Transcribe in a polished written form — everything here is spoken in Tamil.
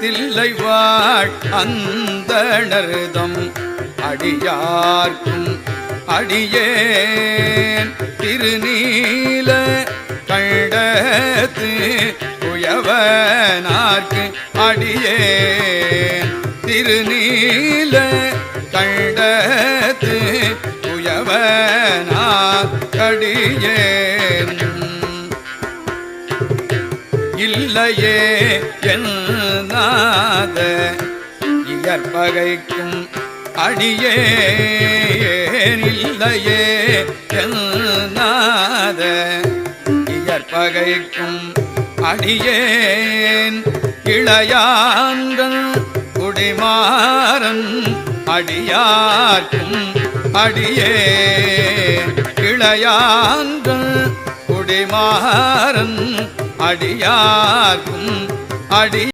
தில்லைவாழ் அந்தணர்தம் அடியார்க்கும் அடியேன் திருநீல கண்டத்து குயவனார்க்கு அடியேன் திருநீல கண்டத்து குயவனார்க்கடியேன் இல்லையே என்னாத இயற்பகைக்கும் அடியேன் இல்லையே என்னாத இயற்பகைக்கும் அடியேன் இளையாங்கள் குடிமாறன் அடியார்க்கும் அடியேன் இளையாங்கள் குடிமாறன் அடியார்க்கும் அடி